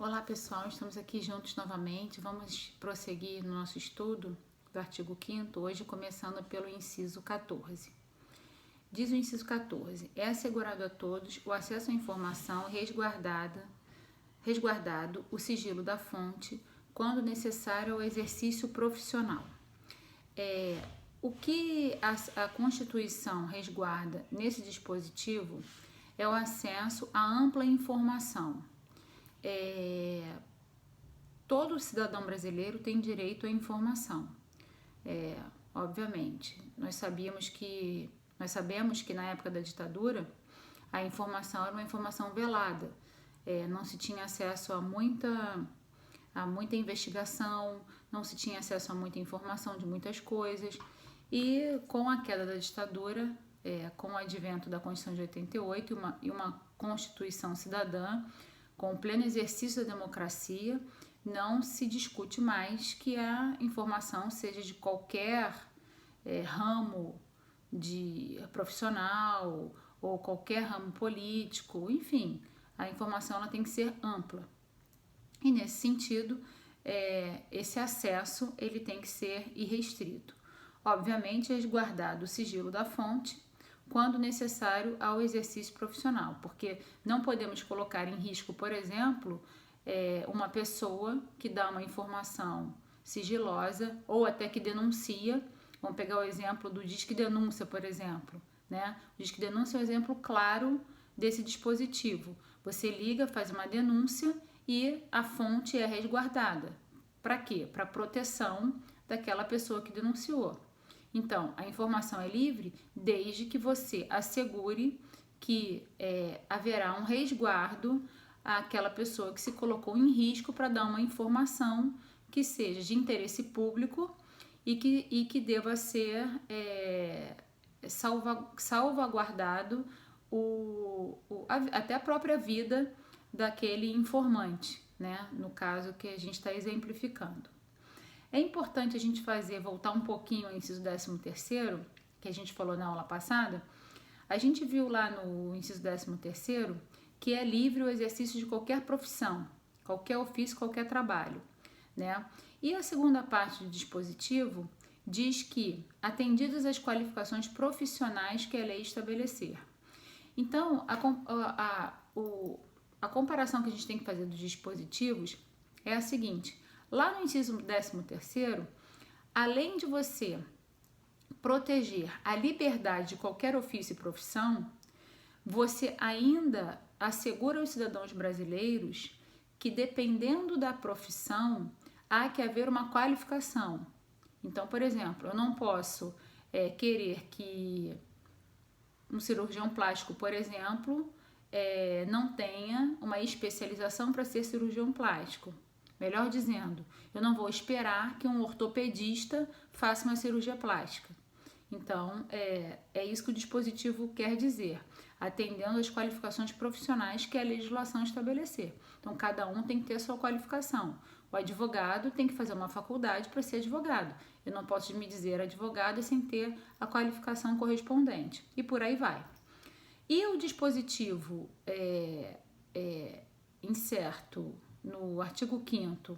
Olá pessoal, estamos aqui juntos novamente. Vamos prosseguir no nosso estudo do artigo 5º, hoje começando pelo inciso 14. Diz o inciso 14: é assegurado a todos o acesso à informação resguardado o sigilo da fonte, quando necessário ao exercício profissional. O que a Constituição resguarda nesse dispositivo é o acesso à ampla informação. Todo cidadão brasileiro tem direito à informação. Obviamente, nós sabemos que na época da ditadura a informação era uma informação velada, não se tinha acesso a muita investigação, não se tinha acesso a muita informação de muitas coisas, e com a queda da ditadura, com o advento da Constituição de 88 e uma Constituição cidadã, com o pleno exercício da democracia, não se discute mais que a informação seja de qualquer ramo de profissional ou qualquer ramo político, enfim, a informação ela tem que ser ampla. E nesse sentido, esse acesso ele tem que ser irrestrito. Obviamente, resguardado o sigilo da fonte, quando necessário ao exercício profissional, porque não podemos colocar em risco, por exemplo, uma pessoa que dá uma informação sigilosa ou até que denuncia. Vamos pegar o exemplo do Disque Denúncia, por exemplo, né? O Disque Denúncia é um exemplo claro desse dispositivo. Você liga, faz uma denúncia e a fonte é resguardada. Para quê? Para proteção daquela pessoa que denunciou. Então, a informação é livre desde que você assegure que haverá um resguardo àquela pessoa que se colocou em risco para dar uma informação que seja de interesse público e que deva ser salvaguardado até a própria vida daquele informante, né? No caso que a gente está exemplificando. É importante a gente voltar um pouquinho ao inciso 13º, que a gente falou na aula passada. A gente viu lá no inciso 13º que é livre o exercício de qualquer profissão, qualquer ofício, qualquer trabalho, né? E a segunda parte do dispositivo diz que, atendidas as qualificações profissionais que a lei estabelecer. Então, a comparação que a gente tem que fazer dos dispositivos é a seguinte: lá no inciso 13º, além de você proteger a liberdade de qualquer ofício e profissão, você ainda assegura aos cidadãos brasileiros que, dependendo da profissão, há que haver uma qualificação. Então, por exemplo, eu não posso querer que um cirurgião plástico, por exemplo, não tenha uma especialização para ser cirurgião plástico. Melhor dizendo, eu não vou esperar que um ortopedista faça uma cirurgia plástica. Então, é isso que o dispositivo quer dizer, atendendo às qualificações profissionais que a legislação estabelecer. Então, cada um tem que ter a sua qualificação. O advogado tem que fazer uma faculdade para ser advogado. Eu não posso me dizer advogado sem ter a qualificação correspondente. E por aí vai. E o dispositivo incerto no artigo 5º,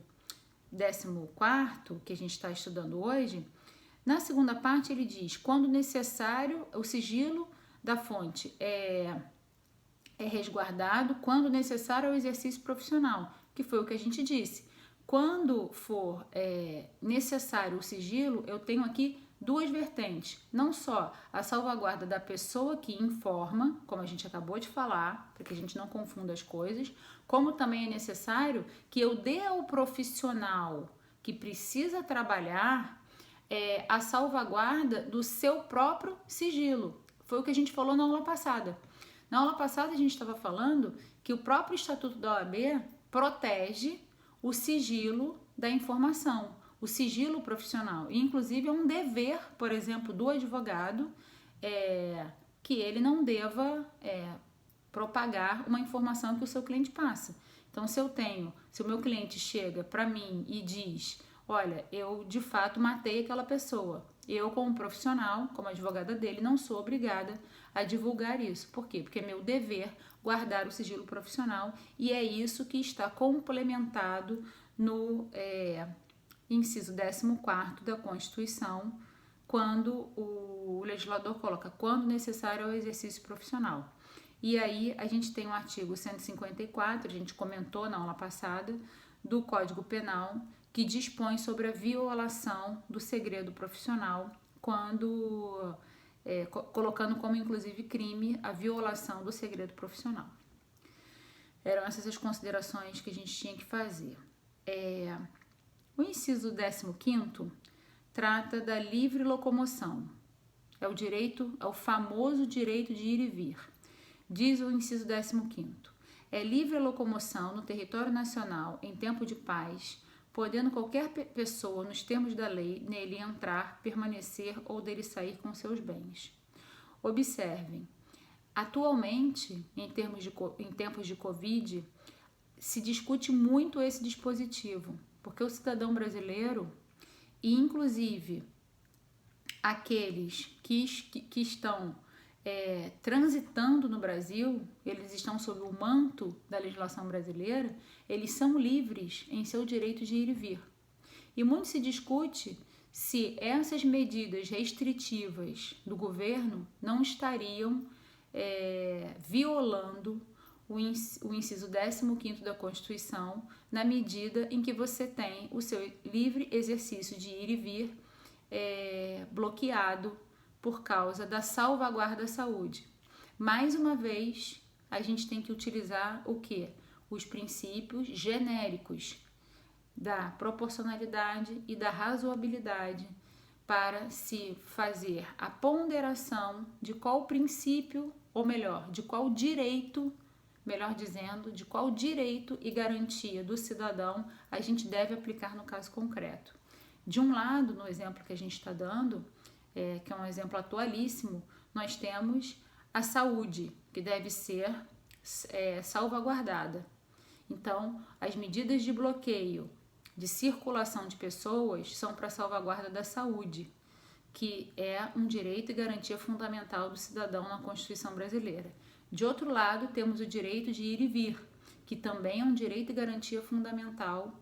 14º, que a gente está estudando hoje, na segunda parte ele diz: quando necessário, o sigilo da fonte é resguardado, quando necessário ao exercício profissional, que foi o que a gente disse. Quando for necessário o sigilo, eu tenho aqui duas vertentes, não só a salvaguarda da pessoa que informa, como a gente acabou de falar, para que a gente não confunda as coisas, como também é necessário que eu dê ao profissional que precisa trabalhar a salvaguarda do seu próprio sigilo. Foi o que a gente falou na aula passada. Na aula passada a gente estava falando que o próprio Estatuto da OAB protege o sigilo da informação, o sigilo profissional. E, inclusive, é um dever, por exemplo, do advogado que ele não deva propagar uma informação que o seu cliente passa. Então, se o meu cliente chega para mim e diz: olha, eu de fato matei aquela pessoa, Eu, como profissional, como advogada dele, não sou obrigada a divulgar isso. Por quê? Porque é meu dever guardar o sigilo profissional e é isso que está complementado no inciso 14º da Constituição, quando o legislador coloca quando necessário ao exercício profissional. E aí a gente tem o artigo 154, a gente comentou na aula passada, do Código Penal, que dispõe sobre a violação do segredo profissional, quando colocando como inclusive crime a violação do segredo profissional. Eram essas as considerações que a gente tinha que fazer. O inciso 15º trata da livre locomoção. É o famoso direito de ir e vir. Diz o inciso 15º. É livre a locomoção no território nacional em tempo de paz, podendo qualquer pessoa, nos termos da lei, nele entrar, permanecer ou dele sair com seus bens. Observem, atualmente, em tempos de Covid, se discute muito esse dispositivo, porque o cidadão brasileiro, e inclusive aqueles que estão transitando no Brasil, eles estão sob o manto da legislação brasileira, eles são livres em seu direito de ir e vir. E muito se discute se essas medidas restritivas do governo não estariam violando o inciso 15º da Constituição, na medida em que você tem o seu livre exercício de ir e vir bloqueado por causa da salvaguarda da saúde. Mais uma vez, a gente tem que utilizar o quê? Os princípios genéricos da proporcionalidade e da razoabilidade para se fazer a ponderação de qual princípio, ou melhor, de qual direito, melhor dizendo, de qual direito e garantia do cidadão a gente deve aplicar no caso concreto. De um lado, no exemplo que a gente está dando, que é um exemplo atualíssimo, nós temos a saúde, que deve ser salvaguardada. Então, as medidas de bloqueio de circulação de pessoas são para salvaguarda da saúde, que é um direito e garantia fundamental do cidadão na Constituição brasileira. De outro lado, temos o direito de ir e vir, que também é um direito e garantia fundamental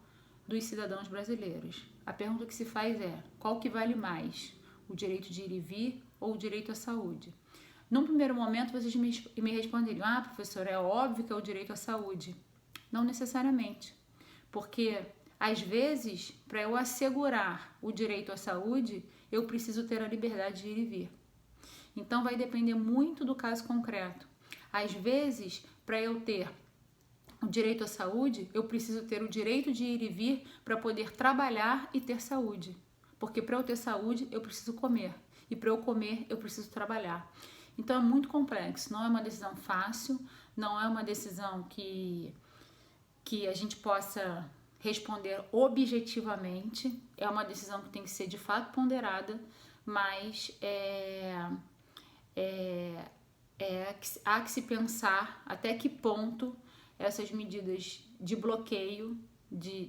dos cidadãos brasileiros. A pergunta que se faz é, qual que vale mais? O direito de ir e vir ou o direito à saúde? Num primeiro momento, vocês me responderiam, professor, é óbvio que é o direito à saúde. Não necessariamente, porque, às vezes, para eu assegurar o direito à saúde, eu preciso ter a liberdade de ir e vir. Então, vai depender muito do caso concreto. Às vezes, para eu ter o direito à saúde, eu preciso ter o direito de ir e vir para poder trabalhar e ter saúde. Porque para eu ter saúde, eu preciso comer. E para eu comer, eu preciso trabalhar. Então, é muito complexo. Não é uma decisão fácil, não é uma decisão que a gente possa responder objetivamente. É uma decisão que tem que ser, de fato, ponderada, mas há que se pensar até que ponto essas medidas de bloqueio,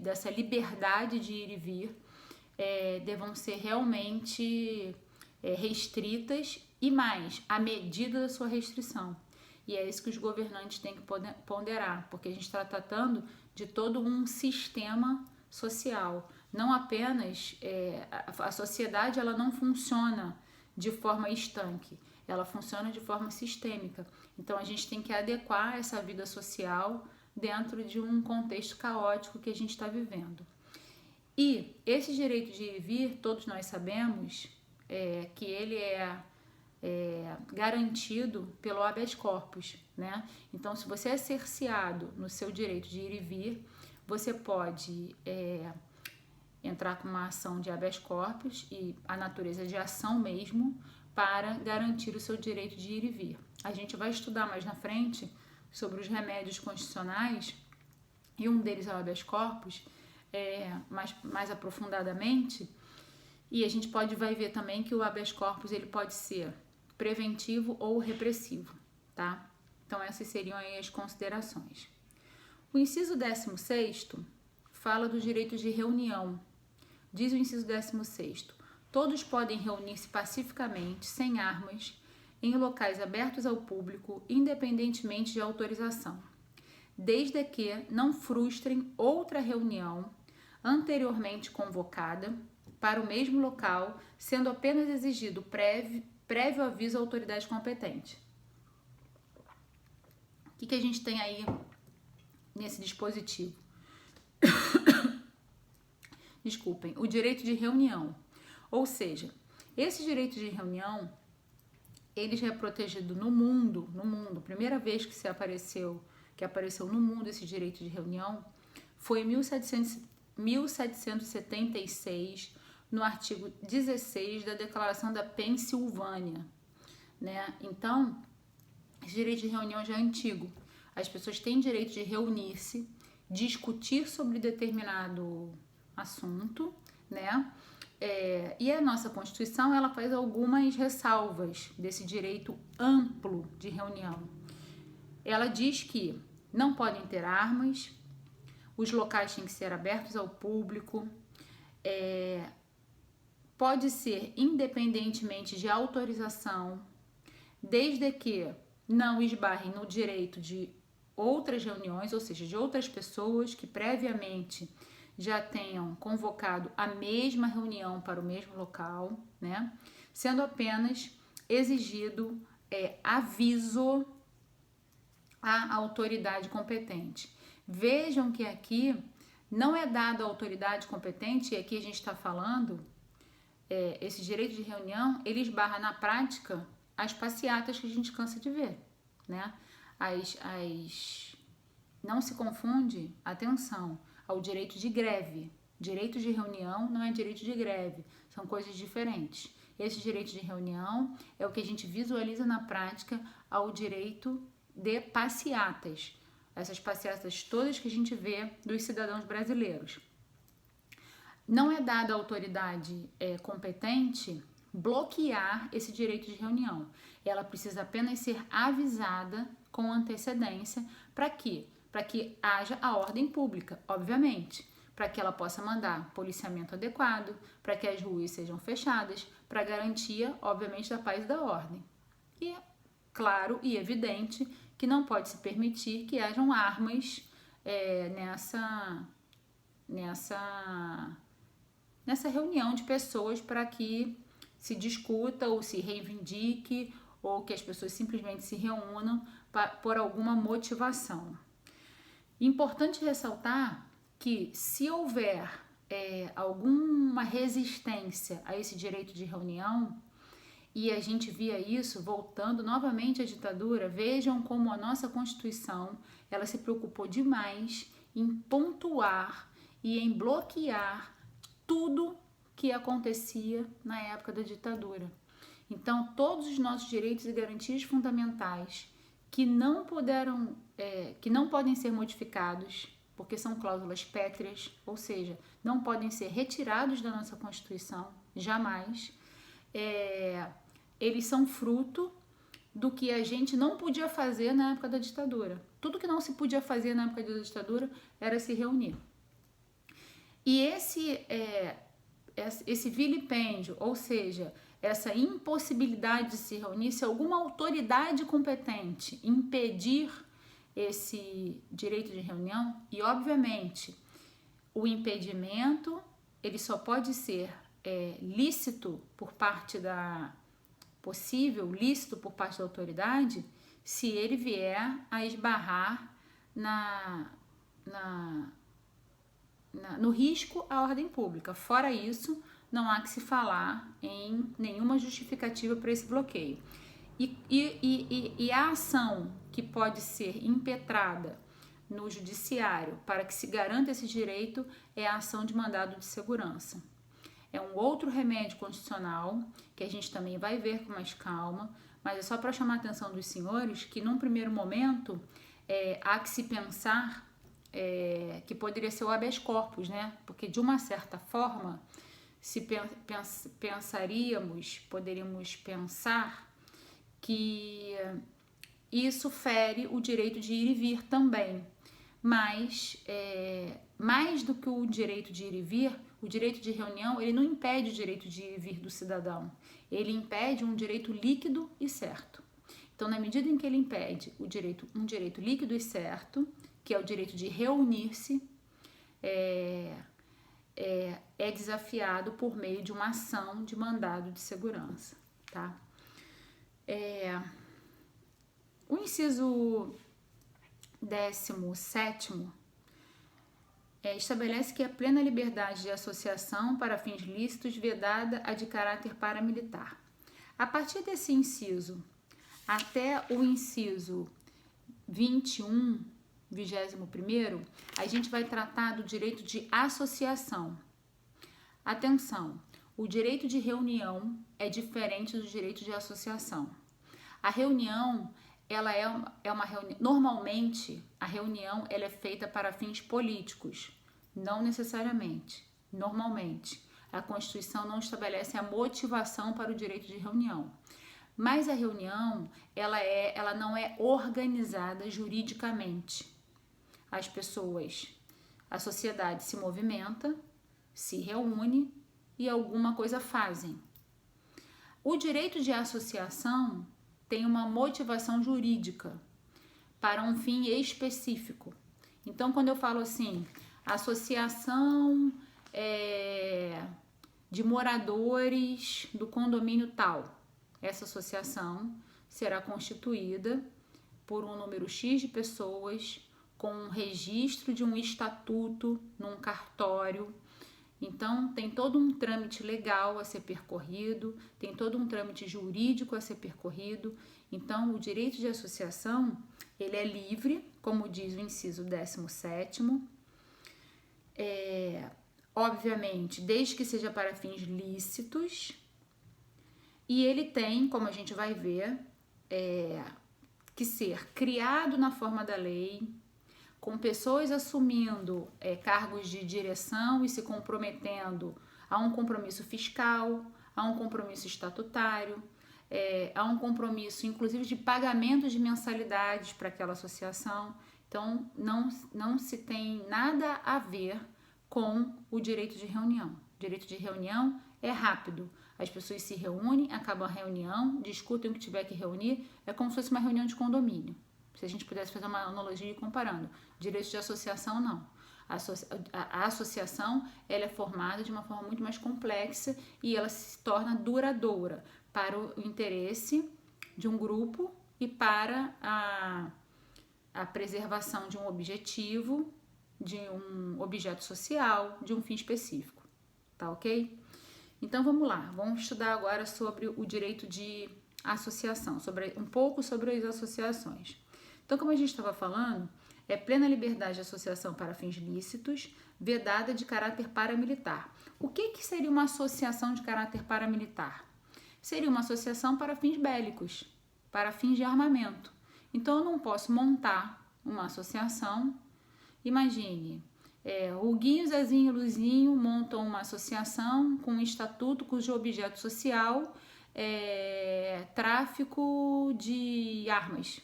dessa liberdade de ir e vir, devam ser realmente restritas e mais, à medida da sua restrição. E é isso que os governantes têm que ponderar, porque a gente está tratando de todo um sistema social. Não apenas, a sociedade ela não funciona de forma estanque, ela funciona de forma sistêmica. Então a gente tem que adequar essa vida social dentro de um contexto caótico que a gente está vivendo. E esse direito de ir e vir, todos nós sabemos que ele é garantido pelo habeas corpus, né? Então, se você é cerceado no seu direito de ir e vir, você pode entrar com uma ação de habeas corpus e a natureza de ação mesmo para garantir o seu direito de ir e vir. A gente vai estudar mais na frente sobre os remédios constitucionais e um deles é o habeas corpus, mais aprofundadamente, e a gente vai ver também que o habeas corpus ele pode ser preventivo ou repressivo, tá? Então essas seriam aí as considerações. O inciso 16º fala do direito de reunião. Diz o inciso 16º, todos podem reunir-se pacificamente, sem armas, em locais abertos ao público, independentemente de autorização, desde que não frustrem outra reunião anteriormente convocada para o mesmo local, sendo apenas exigido prévio aviso à autoridade competente. O que a gente tem aí nesse dispositivo? Desculpem, o direito de reunião. Ou seja, esse direito de reunião, ele já é protegido no mundo, primeira vez que apareceu no mundo esse direito de reunião, foi em 1776, no artigo 16 da Declaração da Pensilvânia, né? Então, esse direito de reunião já é antigo. As pessoas têm direito de reunir-se, discutir sobre determinado assunto, né? E a nossa Constituição, ela faz algumas ressalvas desse direito amplo de reunião. Ela diz que não podem ter armas, os locais têm que ser abertos ao público, pode ser independentemente de autorização, desde que não esbarrem no direito de outras reuniões, ou seja, de outras pessoas que previamente já tenham convocado a mesma reunião para o mesmo local, né? Sendo apenas exigido aviso à autoridade competente. Vejam que aqui não é dado à autoridade competente, e aqui a gente está falando, esse direito de reunião, ele esbarra na prática as passeatas que a gente cansa de ver, né? Não se confunde, atenção, ao direito de greve. Direito de reunião não é direito de greve, são coisas diferentes. Esse direito de reunião é o que a gente visualiza na prática ao direito de passeatas. Essas passeatas todas que a gente vê dos cidadãos brasileiros. Não é dada à autoridade competente bloquear esse direito de reunião. Ela precisa apenas ser avisada com antecedência. Para quê? Para que haja a ordem pública, obviamente, para que ela possa mandar policiamento adequado, para que as ruas sejam fechadas, para garantia, obviamente, da paz e da ordem. E é claro e evidente que não pode se permitir que hajam armas nessa reunião de pessoas para que se discuta ou se reivindique ou que as pessoas simplesmente se reúnam por alguma motivação. Importante ressaltar que se houver alguma resistência a esse direito de reunião, e a gente via isso voltando novamente à ditadura, vejam como a nossa Constituição, ela se preocupou demais em pontuar e em bloquear tudo que acontecia na época da ditadura. Então, todos os nossos direitos e garantias fundamentais que não podem ser modificados, porque são cláusulas pétreas, ou seja, não podem ser retirados da nossa Constituição, jamais. Eles são fruto do que a gente não podia fazer na época da ditadura. Tudo que não se podia fazer na época da ditadura era se reunir. E esse vilipêndio, ou seja, essa impossibilidade de se reunir, se alguma autoridade competente impedir esse direito de reunião, e obviamente o impedimento ele só pode ser lícito por parte lícito por parte da autoridade, se ele vier a esbarrar no risco à ordem pública. Fora isso, não há que se falar em nenhuma justificativa para esse bloqueio. E a ação que pode ser impetrada no judiciário para que se garanta esse direito é a ação de mandado de segurança. É um outro remédio constitucional que a gente também vai ver com mais calma, mas é só para chamar a atenção dos senhores que num primeiro momento há que se pensar que poderia ser o habeas corpus, né? Porque de uma certa forma, se poderíamos pensar que isso fere o direito de ir e vir também. mas mais do que o direito de ir e vir, o direito de reunião, ele não impede o direito de ir e vir do cidadão, ele impede um direito líquido e certo. Então, na medida em que ele impede um direito líquido e certo, que é o direito de reunir-se, é desafiado por meio de uma ação de mandado de segurança, tá? O inciso 17º estabelece que a plena liberdade de associação para fins lícitos vedada a de caráter paramilitar. A partir desse inciso até o inciso 21º, a gente vai tratar do direito de associação. Atenção, o direito de reunião é diferente do direito de associação. A reunião, ela é uma reunião. Normalmente, a reunião ela é feita para fins políticos, não necessariamente. Normalmente, a Constituição não estabelece a motivação para o direito de reunião. Mas a reunião, ela não é organizada juridicamente. As pessoas, a sociedade se movimenta, se reúne e alguma coisa fazem. O direito de associação tem uma motivação jurídica para um fim específico. Então, quando eu falo assim, associação de moradores do condomínio tal, essa associação será constituída por um número X de pessoas com um registro de um estatuto num cartório. Então, tem todo um trâmite legal a ser percorrido, tem todo um trâmite jurídico a ser percorrido. Então, o direito de associação, ele é livre, como diz o inciso 17º, obviamente, desde que seja para fins lícitos, e ele tem, como a gente vai ver, que ser criado na forma da lei, com pessoas assumindo cargos de direção e se comprometendo a um compromisso fiscal, a um compromisso estatutário, a um compromisso, inclusive, de pagamento de mensalidades para aquela associação. Então, não se tem nada a ver com o direito de reunião. O direito de reunião é rápido. As pessoas se reúnem, acabam a reunião, discutem o que tiver que reunir. É como se fosse uma reunião de condomínio. Se a gente pudesse fazer uma analogia comparando. Direito de associação, não. A associação, ela é formada de uma forma muito mais complexa e ela se torna duradoura para o interesse de um grupo e para a preservação de um objetivo, de um objeto social, de um fim específico. Tá ok? Então, vamos lá. Vamos estudar agora sobre o direito de associação, um pouco sobre as associações. Então, como a gente estava falando, é plena liberdade de associação para fins lícitos, vedada de caráter paramilitar. O que seria uma associação de caráter paramilitar? Seria uma associação para fins bélicos, para fins de armamento. Então, eu não posso montar uma associação. Imagine, o Guinho, Zezinho e Luzinho montam uma associação com um estatuto cujo objeto social é tráfico de armas.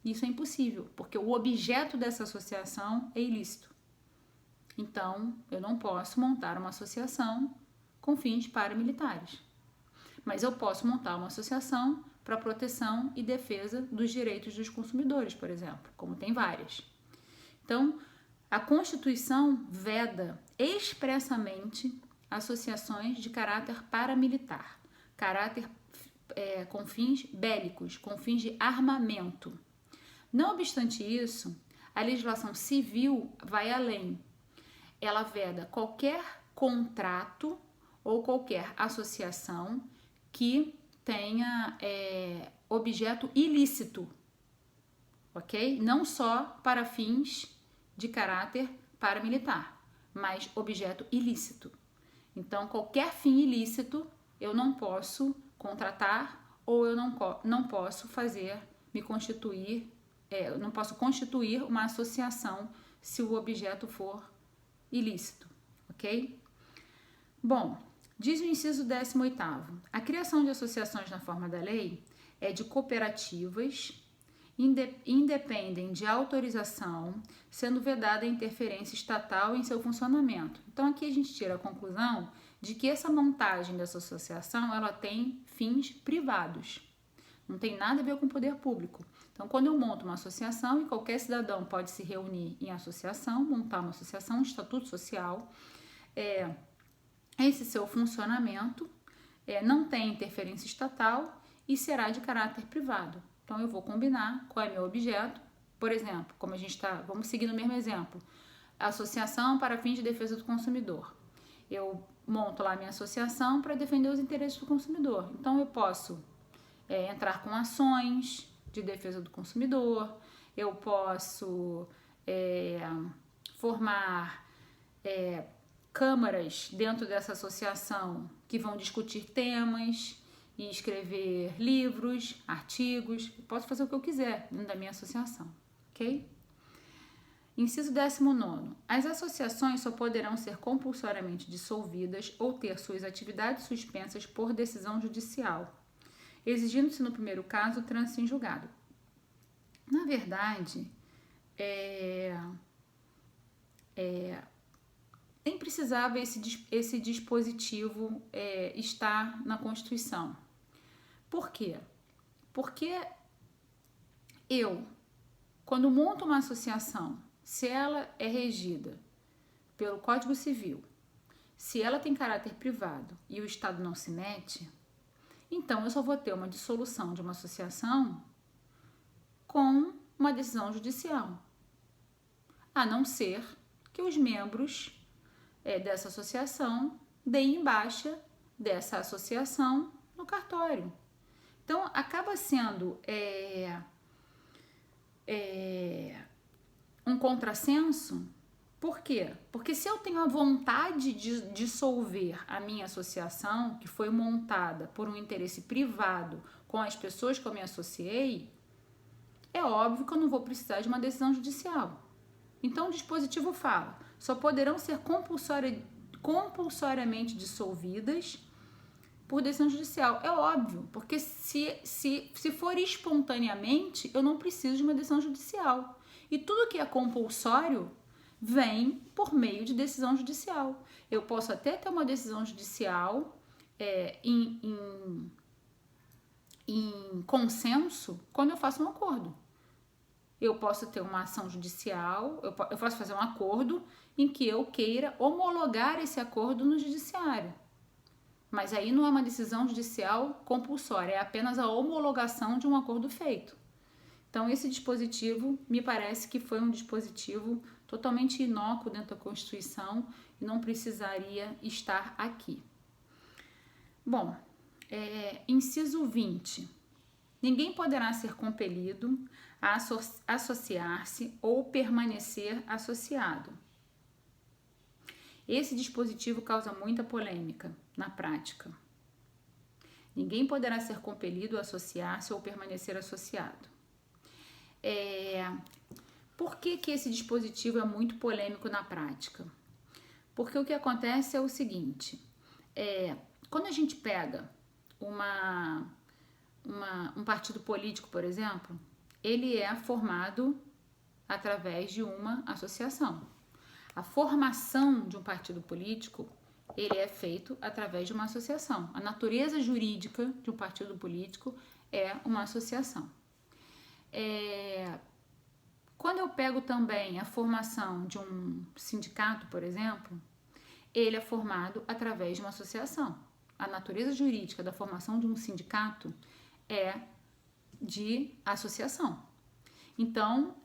Isso é impossível, porque o objeto dessa associação é ilícito. Então, eu não posso montar uma associação com fins paramilitares. Mas eu posso montar uma associação para proteção e defesa dos direitos dos consumidores, por exemplo, como tem várias. Então, a Constituição veda expressamente associações de caráter paramilitar, com fins bélicos, com fins de armamento. Não obstante isso, a legislação civil vai além. Ela veda qualquer contrato ou qualquer associação que tenha objeto ilícito, ok? Não só para fins de caráter paramilitar, mas objeto ilícito. Então, qualquer fim ilícito eu não posso contratar ou eu não posso não posso constituir uma associação se o objeto for ilícito, ok? Bom, diz o inciso 18º, a criação de associações na forma da lei é de cooperativas independem de autorização, sendo vedada a interferência estatal em seu funcionamento. Então aqui a gente tira a conclusão de que essa montagem dessa associação, ela tem fins privados. Não tem nada a ver com o poder público. Então, quando eu monto uma associação, e qualquer cidadão pode se reunir em associação, montar uma associação, um estatuto social, esse seu funcionamento não tem interferência estatal e será de caráter privado. Então, eu vou combinar qual é meu objeto. Por exemplo, como a gente está, vamos seguir no mesmo exemplo, associação para fins de defesa do consumidor. Eu monto lá minha associação para defender os interesses do consumidor. Então, eu posso entrar com ações de defesa do consumidor, eu posso formar câmaras dentro dessa associação que vão discutir temas e escrever livros, artigos, eu posso fazer o que eu quiser dentro da minha associação, ok? Inciso 19. As associações só poderão ser compulsoriamente dissolvidas ou ter suas atividades suspensas por decisão judicial, exigindo-se no primeiro caso o trânsito em julgado. Na verdade, nem precisava esse dispositivo estar na Constituição. Por quê? Porque quando monto uma associação, se ela é regida pelo Código Civil, se ela tem caráter privado e o Estado não se mete, então eu só vou ter uma dissolução de uma associação com uma decisão judicial, a não ser que os membros dessa associação deem baixa dessa associação no cartório. Então, acaba sendo um contrassenso. Por quê? Porque se eu tenho a vontade de dissolver a minha associação, que foi montada por um interesse privado com as pessoas que eu me associei, é óbvio que eu não vou precisar de uma decisão judicial. Então, o dispositivo fala, só poderão ser compulsoriamente dissolvidas por decisão judicial. É óbvio, porque se for espontaneamente, eu não preciso de uma decisão judicial. E tudo que é compulsório vem por meio de decisão judicial. Eu posso até ter uma decisão judicial em consenso quando eu faço um acordo. Eu posso ter uma ação judicial, eu posso fazer um acordo em que eu queira homologar esse acordo no judiciário. Mas aí não é uma decisão judicial compulsória, é apenas a homologação de um acordo feito. Então, esse dispositivo me parece que foi um dispositivo totalmente inócuo dentro da Constituição e não precisaria estar aqui. Bom, inciso 20. Ninguém poderá ser compelido a associar-se ou permanecer associado. Esse dispositivo causa muita polêmica na prática. Ninguém poderá ser compelido a associar-se ou permanecer associado. Por que esse dispositivo é muito polêmico na prática? Porque o que acontece é o seguinte, quando a gente pega um partido político, por exemplo, ele é formado através de uma associação. A formação de um partido político, ele é feito através de uma associação. A natureza jurídica de um partido político é uma associação. Quando eu pego também a formação de um sindicato, por exemplo, ele é formado através de uma associação. A natureza jurídica da formação de um sindicato é de associação. Então,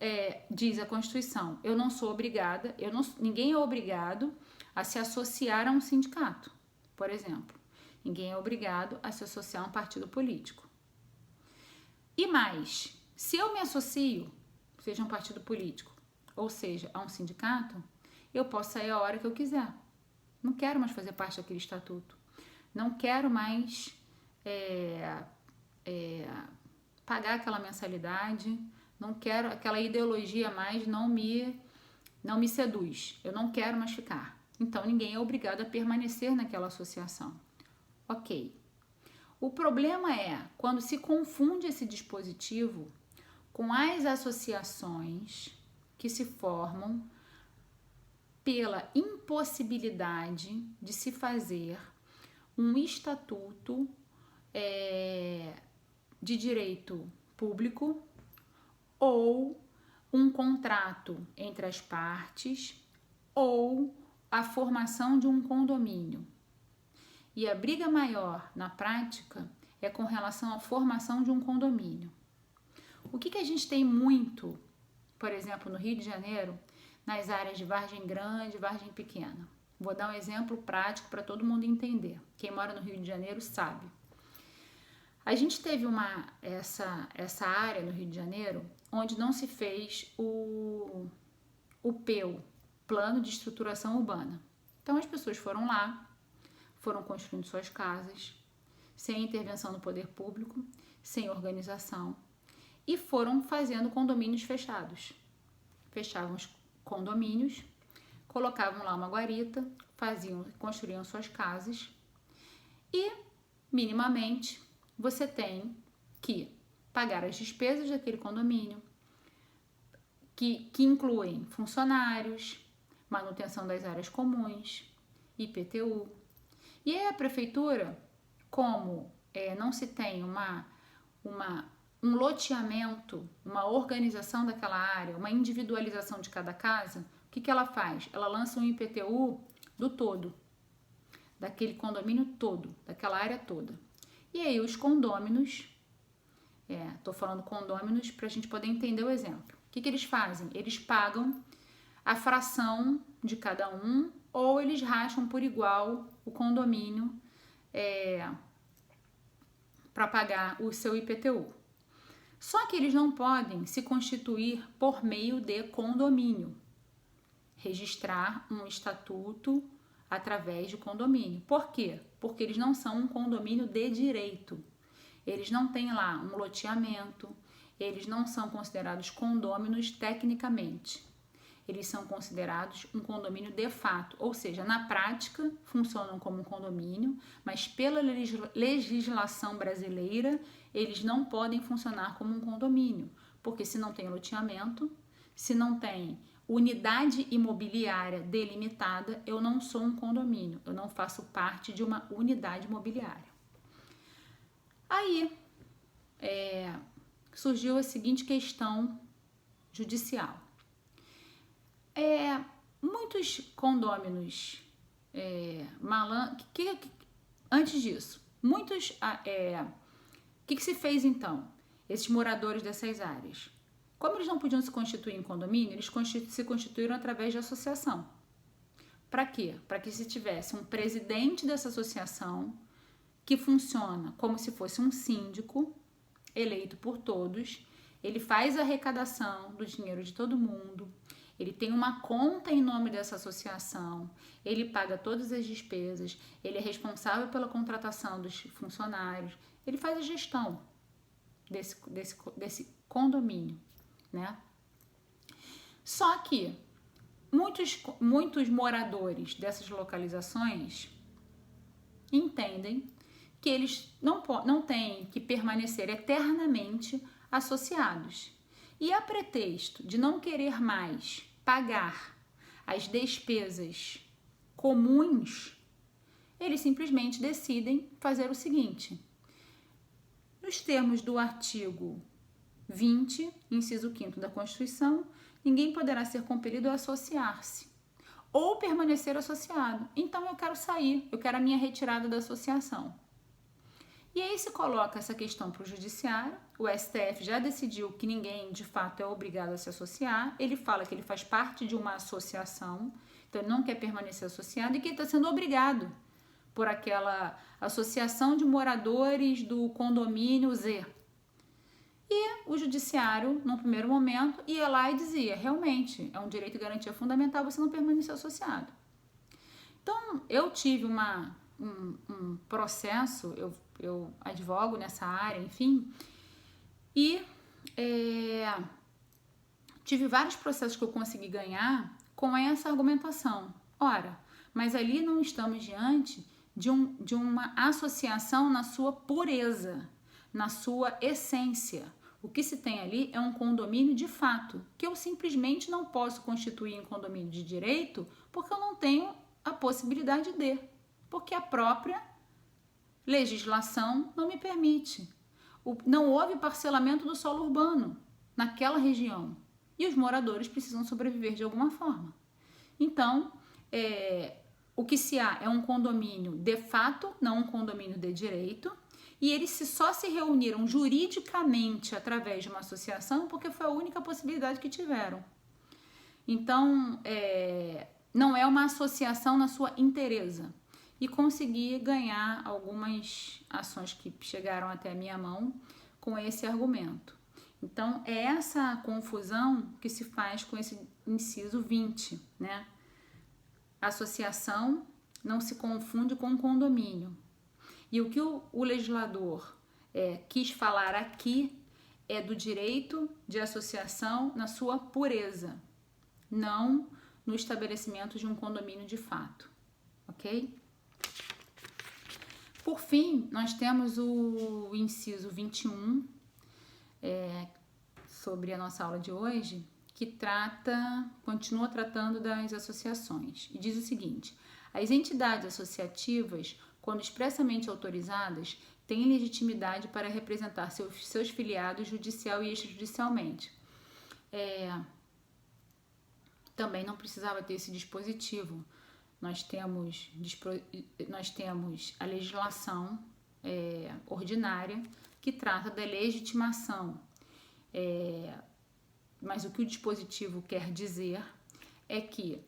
diz a Constituição, eu não sou obrigada, ninguém é obrigado a se associar a um sindicato, por exemplo. Ninguém é obrigado a se associar a um partido político. E mais, se eu me associo, seja um partido político, ou seja, a um sindicato, eu posso sair a hora que eu quiser. Não quero mais fazer parte daquele estatuto. Não quero mais pagar aquela mensalidade. Não quero, aquela ideologia mais não me seduz. Eu não quero mais ficar. Então, ninguém é obrigado a permanecer naquela associação. Ok. O problema é quando se confunde esse dispositivo com as associações que se formam pela impossibilidade de se fazer um estatuto de direito público ou um contrato entre as partes ou a formação de um condomínio. E a briga maior na prática é com relação à formação de um condomínio. O que a gente tem muito, por exemplo, no Rio de Janeiro, nas áreas de Vargem Grande e Vargem Pequena? Vou dar um exemplo prático para todo mundo entender. Quem mora no Rio de Janeiro sabe. A gente teve essa área no Rio de Janeiro onde não se fez o PEU, Plano de Estruturação Urbana. Então as pessoas foram lá, foram construindo suas casas, sem intervenção do poder público, sem organização, e foram fazendo condomínios fechados. Fechavam os condomínios, colocavam lá uma guarita, construíam suas casas e, minimamente, você tem que pagar as despesas daquele condomínio, que incluem funcionários, manutenção das áreas comuns, IPTU. E aí a prefeitura, como não se tem um loteamento, uma organização daquela área, uma individualização de cada casa, o que ela faz? Ela lança um IPTU do todo, daquele condomínio todo, daquela área toda. E aí os condôminos, estou falando condôminos para a gente poder entender o exemplo. O que eles fazem? Eles pagam a fração de cada um ou eles racham por igual o condomínio para pagar o seu IPTU. Só que eles não podem se constituir por meio de condomínio, registrar um estatuto através de condomínio. Por quê? Porque eles não são um condomínio de direito. Eles não têm lá um loteamento, eles não são considerados condôminos tecnicamente. Eles são considerados um condomínio de fato, ou seja, na prática funcionam como um condomínio, mas pela legislação brasileira eles não podem funcionar como um condomínio, porque se não tem loteamento, se não tem unidade imobiliária delimitada, eu não sou um condomínio, eu não faço parte de uma unidade imobiliária. Aí surgiu a seguinte questão judicial. Muitos condôminos antes disso, o que se fez então? Esses moradores dessas áreas, como eles não podiam se constituir em condomínio, eles se constituíram através de associação. Para quê? Para que se tivesse um presidente dessa associação que funciona como se fosse um síndico eleito por todos, ele faz a arrecadação do dinheiro de todo mundo, ele tem uma conta em nome dessa associação, ele paga todas as despesas, ele é responsável pela contratação dos funcionários, ele faz a gestão desse condomínio, né? Só que muitos moradores dessas localizações entendem que eles não têm que permanecer eternamente associados. E a pretexto de não querer mais pagar as despesas comuns, eles simplesmente decidem fazer o seguinte: nos termos do artigo 20, inciso 5º da Constituição, ninguém poderá ser compelido a associar-se ou permanecer associado. Então eu quero sair, eu quero a minha retirada da associação. E aí se coloca essa questão para o judiciário, o STF já decidiu que ninguém de fato é obrigado a se associar, ele fala que ele faz parte de uma associação, então ele não quer permanecer associado e que ele está sendo obrigado por aquela associação de moradores do condomínio Z. E o judiciário, num primeiro momento, ia lá e dizia, realmente, é um direito e garantia fundamental você não permanecer associado. Então, eu tive um processo, eu advogo nessa área, enfim, e tive vários processos que eu consegui ganhar com essa argumentação. Ora, mas ali não estamos diante de uma associação na sua pureza, na sua essência. O que se tem ali é um condomínio de fato, que eu simplesmente não posso constituir em condomínio de direito porque eu não tenho a possibilidade de, porque a própria legislação não me permite. Não houve parcelamento do solo urbano naquela região e os moradores precisam sobreviver de alguma forma. Então, o que se há é um condomínio de fato, não um condomínio de direito, e eles só se reuniram juridicamente através de uma associação porque foi a única possibilidade que tiveram. Então, não é uma associação na sua inteireza. E consegui ganhar algumas ações que chegaram até a minha mão com esse argumento. Então, é essa confusão que se faz com esse inciso 20, né? Associação não se confunde com condomínio. E o que o legislador quis falar aqui é do direito de associação na sua pureza, não no estabelecimento de um condomínio de fato, ok? Por fim, nós temos o inciso 21, sobre a nossa aula de hoje, que continua tratando das associações. E diz o seguinte: as entidades associativas, quando expressamente autorizadas, têm legitimidade para representar seus filiados judicial e extrajudicialmente. Também não precisava ter esse dispositivo. Nós temos a legislação ordinária que trata da legitimação. Mas o que o dispositivo quer dizer é que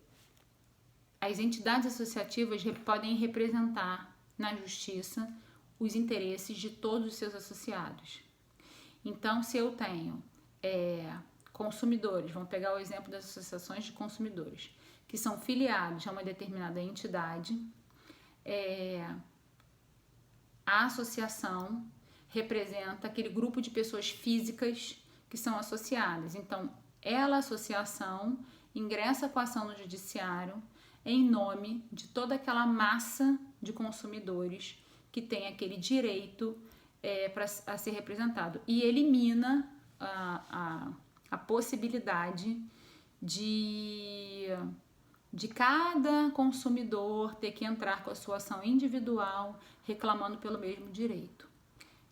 as entidades associativas podem representar na justiça os interesses de todos os seus associados. Então, se eu tenho consumidores, vamos pegar o exemplo das associações de consumidores, que são filiados a uma determinada entidade, a associação representa aquele grupo de pessoas físicas que são associadas. Então, ela, a associação, ingressa com a ação no judiciário em nome de toda aquela massa de consumidores que tem aquele direito a ser representado e elimina a possibilidade de cada consumidor ter que entrar com a sua ação individual reclamando pelo mesmo direito.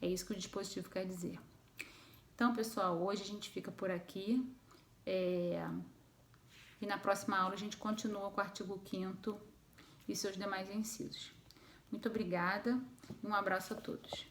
É isso que o dispositivo quer dizer. Então, pessoal, hoje a gente fica por aqui e na próxima aula a gente continua com o artigo 5º e seus demais incisos. Muito obrigada e um abraço a todos.